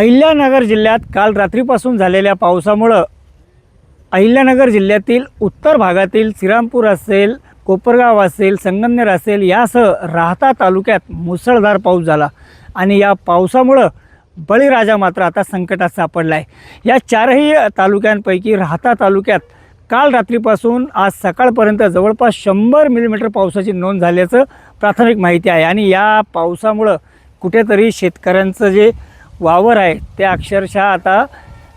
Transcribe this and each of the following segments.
अहिल्यानगर जिल्ह्यात काल रात्रीपासून झालेल्या पावसामुळं अहिल्यानगर जिल्ह्यातील उत्तर भागातील श्रीरामपूर असेल, कोपरगाव असेल, संगमनेर असेल यासह राहता तालुक्यात मुसळधार पाऊस झाला आणि या पावसामुळं बळीराजा मात्र आता संकटात सापडला आहे। या चारही तालुक्यांपैकी राहता तालुक्यात काल रात्रीपासून आज सकाळपर्यंत जवळपास 100 मिलीमीटर पावसाची नोंद झाल्याचं प्राथमिक माहिती आहे आणि या पावसामुळं कुठेतरी शेतकऱ्यांचं जे वावर आहे ते अक्षरशः आता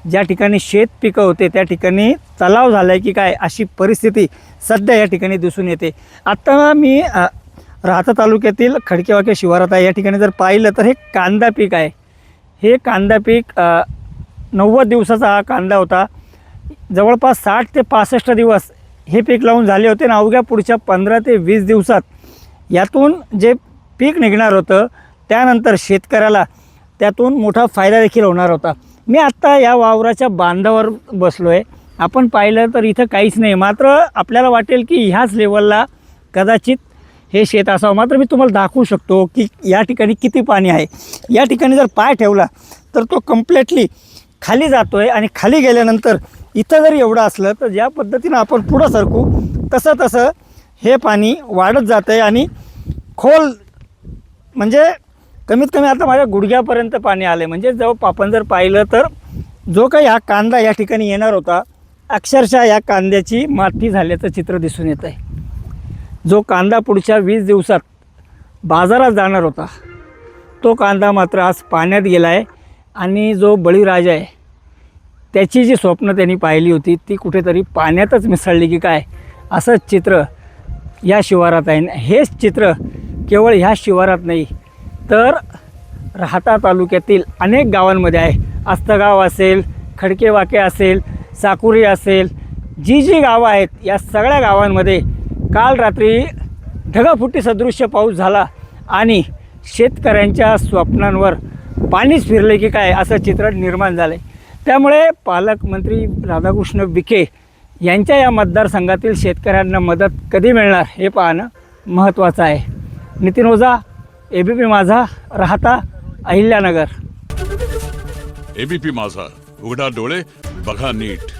ज्या ठिकाणी शेत पिकं होते त्या ठिकाणी तलाव झाला आहे की काय अशी परिस्थिती सध्या या ठिकाणी दिसून येते। आता मी राहता तालुक्यातील खडकेवाके शिवारात आहे। या ठिकाणी जर पाहिलं तर हे कांदा पीक आहे। हे कांदा पीक 90 दिवसाचा हा कांदा होता। जवळपास 60 ते 65 दिवस हे पीक लावून झाले होते आणि अवघ्या पुढच्या 15 ते 20 दिवसात यातून जे पीक निघणार होतं त्यानंतर शेतकऱ्याला त्यातून मोठा फायदा देखील होणार होता। मी आत्ता या वावराच्या बांधावर बसलो आहे। आपण पाहिलं तर इथं काहीच नाही, मात्र आपल्याला वाटेल की ह्याच लेवलला कदाचित हे शेत असावं। मात्र मी तुम्हाला दाखवू शकतो की या ठिकाणी किती पाणी आहे। या ठिकाणी जर पाय ठेवला तर तो कम्प्लिटली खाली जातो आहे आणि खाली गेल्यानंतर इथं जर एवढं असलं तर ज्या पद्धतीनं आपण पुढं सरकू तसं तसं हे पाणी वाढत जातं आहे आणि खोल म्हणजे कमीत कमी आता माझ्या गुडघ्यापर्यंत पाणी आले। म्हणजे जवळ आपण जर पाहिलं तर जो काही हा कांदा या ठिकाणी येणार होता अक्षरशः या कांद्याची माती झाल्याचं चित्र दिसून येत आहे। जो कांदा पुढच्या 20 दिवसात बाजारात जाणार होता तो कांदा मात्र आज पाण्यात गेला आहे आणि जो बळीराजा आहे त्याची जी स्वप्न त्यांनी पाहिली होती ती कुठेतरी पाण्यातच मिसळली की काय असं चित्र या शिवारात आहे। हेच चित्र केवळ ह्या शिवारात नाही तर राहता तालुक्यातील अनेक गावांमध्ये आहे। आस्तगाव असेल, खडकेवाके असेल, साकुरी असेल, जी गावं आहेत या सगळ्या गावांमध्ये काल रात्री ढगफुटी सदृश्य पाऊस झाला आणि शेतकऱ्यांच्या स्वप्नांवर पाणीच फिरले की काय असं चित्र निर्माण झालं आहे। त्यामुळे पालकमंत्री राधाकृष्ण विखे यांच्या या मतदारसंघातील शेतकऱ्यांना मदत कधी मिळणार हे पाहणं महत्त्वाचं आहे। नितीन ओझा, एबीपी माझा, राहता अहिल्यानगर। एबीपी माझा, उघडा डोळे बघा नीट।